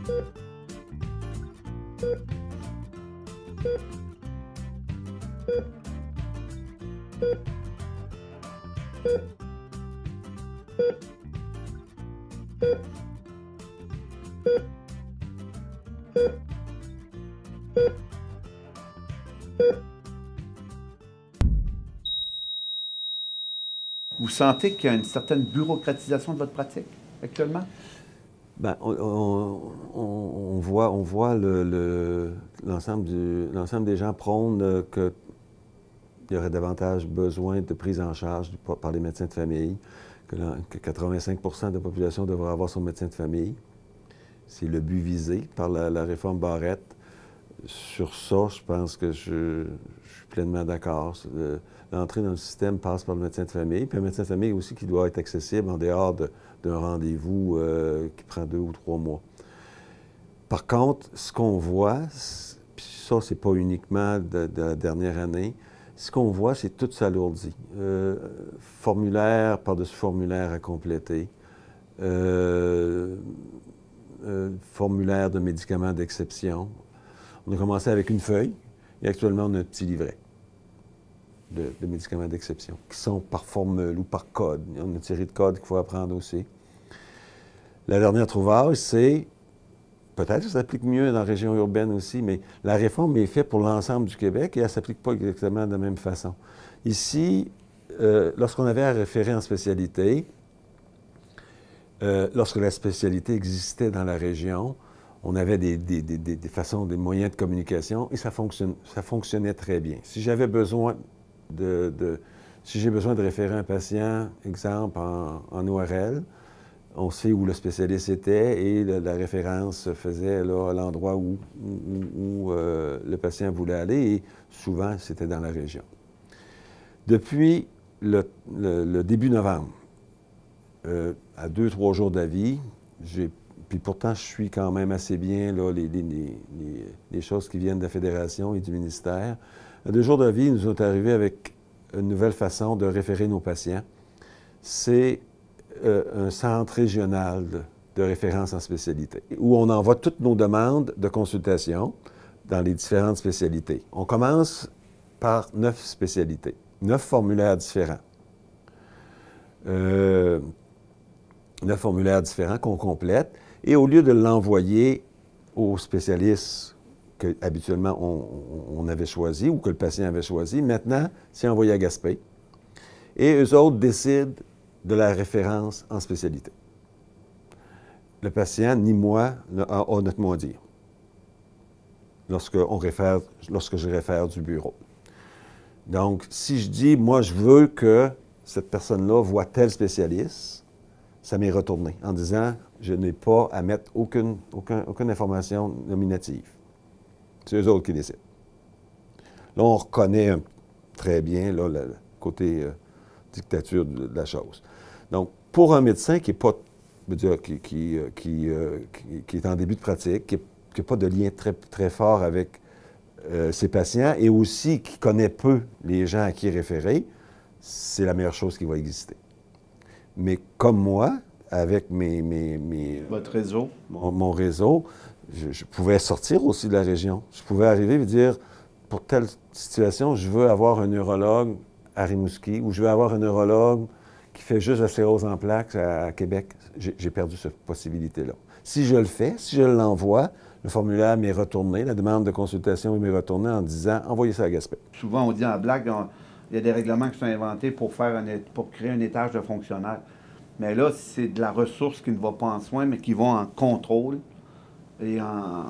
Vous sentez qu'il y a une certaine bureaucratisation de votre pratique actuellement? Bien, on voit l'ensemble des gens prônent qu'il y aurait davantage besoin de prise en charge par les médecins de famille, que 85 % de la population devrait avoir son médecin de famille. C'est le but visé par la réforme Barrette. Sur ça, je pense que je suis pleinement d'accord. L'entrée dans le système passe par le médecin de famille, puis un médecin de famille aussi qui doit être accessible en dehors d'un rendez-vous qui prend 2 ou 3 mois. Par contre, ce qu'on voit, puis ça, c'est pas uniquement de la dernière année, ce qu'on voit, c'est tout s'alourdit. Formulaire par-dessus formulaire à compléter, formulaire de médicaments d'exception. On a commencé avec une feuille et actuellement, on a un petit livret de médicaments d'exception qui sont par formule ou par code. Il y a une série de codes qu'il faut apprendre aussi. La dernière trouvaille, c'est, peut-être que ça s'applique mieux dans la région urbaine aussi, mais la réforme est faite pour l'ensemble du Québec et elle ne s'applique pas exactement de la même façon. Ici, lorsqu'on avait à référer en spécialité, lorsque la spécialité existait dans la région, on avait des façons, des moyens de communication et ça fonctionnait très bien. Si j'avais besoin si j'ai besoin de référer un patient, exemple en ORL, on sait où le spécialiste était et la référence se faisait là, à l'endroit où le patient voulait aller et souvent, c'était dans la région. Depuis le début novembre, à 2-3 jours d'avis, puis pourtant, je suis quand même assez bien là, les choses qui viennent de la Fédération et du ministère. À 2 jours d'avis, ils nous sont arrivés avec une nouvelle façon de référer nos patients. C'est un centre régional de référence en spécialité, où on envoie toutes nos demandes de consultation dans les différentes spécialités. On commence par 9 spécialités, 9 formulaires différents. 9 formulaires différents qu'on complète. Et au lieu de l'envoyer aux spécialistes que habituellement on avait choisi ou que le patient avait choisi, maintenant, c'est envoyé à Gaspé. Et eux autres décident de la référence en spécialité. Le patient, ni moi, a notre mot à dire lorsque je réfère du bureau. Donc, si je dis, moi, je veux que cette personne-là voit tel spécialiste, ça m'est retourné en disant, je n'ai pas à mettre aucune information nominative. C'est eux autres qui décident. Là, on reconnaît très bien là, le côté dictature de la chose. Donc, pour un médecin qui est pas, qui est en début de pratique, qui n'a pas de lien très, très fort avec ses patients et aussi qui connaît peu les gens à qui référer, c'est la meilleure chose qui va exister. Mais comme moi, avec votre réseau, mon réseau, je pouvais sortir aussi de la région. Je pouvais arriver et dire, pour telle situation, je veux avoir un neurologue à Rimouski ou je veux avoir un neurologue qui fait juste la sclérose en plaques à Québec. J'ai perdu cette possibilité-là. Si je le fais, si je l'envoie, le formulaire m'est retourné, la demande de consultation m'est retournée en disant « Envoyez ça à Gaspé ». Souvent, on dit en blague, il y a des règlements qui sont inventés pour créer un étage de fonctionnaires. Mais là, c'est de la ressource qui ne va pas en soins, mais qui va en contrôle et en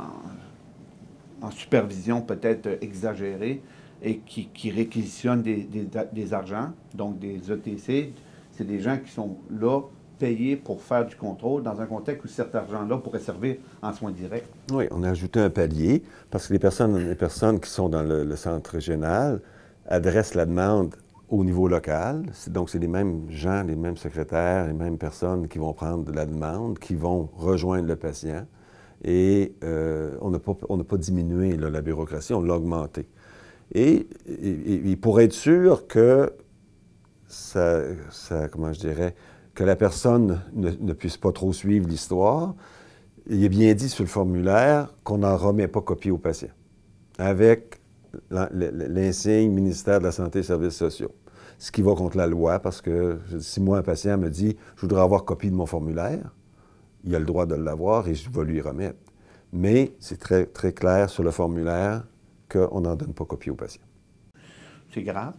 supervision peut-être exagérée et qui réquisitionnent des argents, donc des ETC. C'est des gens qui sont là, payés pour faire du contrôle dans un contexte où cet argent-là pourrait servir en soins directs. Oui, on a ajouté un palier parce que les personnes qui sont dans le centre régional adressent la demande au niveau local. Donc, c'est les mêmes gens, les mêmes secrétaires, les mêmes personnes qui vont prendre la demande, qui vont rejoindre le patient. Et on n'a pas diminué là, la bureaucratie, on l'a augmenté. Et pour être sûr que comment je dirais, que la personne ne puisse pas trop suivre l'histoire, il est bien dit sur le formulaire qu'on n'en remet pas copie au patient, avec l'insigne ministère de la Santé et des Services sociaux. Ce qui va contre la loi, parce que si moi, un patient me dit « je voudrais avoir copie de mon formulaire », il a le droit de l'avoir et je vais lui remettre. Mais c'est très, très clair sur le formulaire qu'on n'en donne pas copie au patient. C'est grave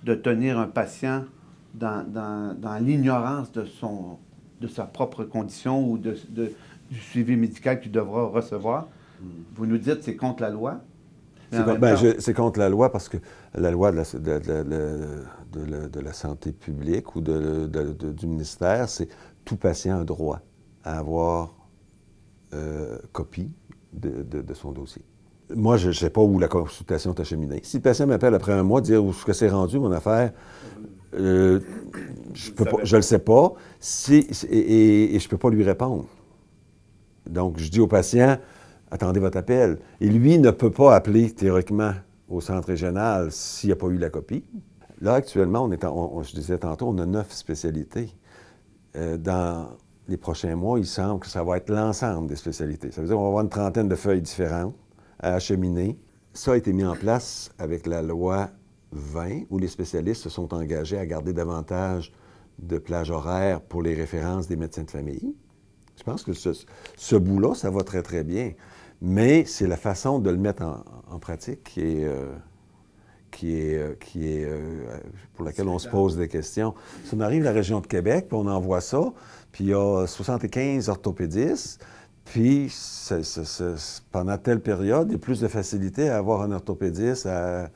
de tenir un patient dans l'ignorance de sa propre condition ou du suivi médical qu'il devra recevoir. Vous nous dites que c'est contre la loi. C'est contre la loi parce que la loi de la santé publique ou du ministère, c'est tout patient a droit à avoir copie de son dossier. Moi, je ne sais pas où la consultation est acheminée. Si le patient m'appelle après un mois, dire où est-ce que c'est rendu mon affaire, je ne le sais pas et je ne peux pas lui répondre. Donc, je dis au patient, attendez votre appel. Et lui ne peut pas appeler théoriquement au centre régional s'il n'y a pas eu la copie. Là, actuellement, je disais tantôt, on a 9 spécialités. Dans les prochains mois, il semble que ça va être l'ensemble des spécialités. Ça veut dire qu'on va avoir une trentaine de feuilles différentes à acheminer. Ça a été mis en place avec la loi 20, où les spécialistes se sont engagés à garder davantage de plages horaires pour les références des médecins de famille. Je pense que ce bout-là, ça va très, très bien. Mais c'est la façon de le mettre en pratique pour laquelle on se pose des questions. Si on arrive à la région de Québec, puis on envoie ça, puis il y a 75 orthopédistes, puis pendant telle période, il y a plus de facilité à avoir un orthopédiste à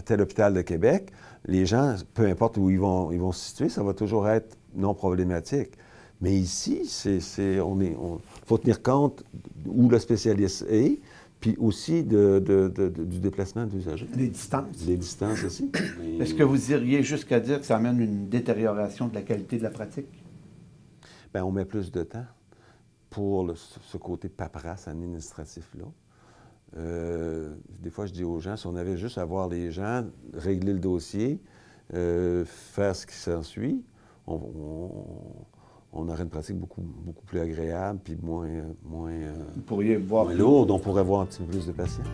tel hôpital de Québec. Les gens, peu importe où ils vont se situer, ça va toujours être non problématique. Mais ici, il faut tenir compte où le spécialiste est, puis aussi du déplacement de l'usager. Les distances. Les distances aussi. Est-ce que vous iriez jusqu'à dire que ça amène une détérioration de la qualité de la pratique? Bien, on met plus de temps pour ce côté paperasse administratif-là. Des fois, je dis aux gens, si on avait juste à voir les gens, régler le dossier, faire ce qui s'ensuit, on aurait une pratique beaucoup plus agréable puis moins Vous pourriez voir lourde. On pourrait voir un petit peu plus de patients.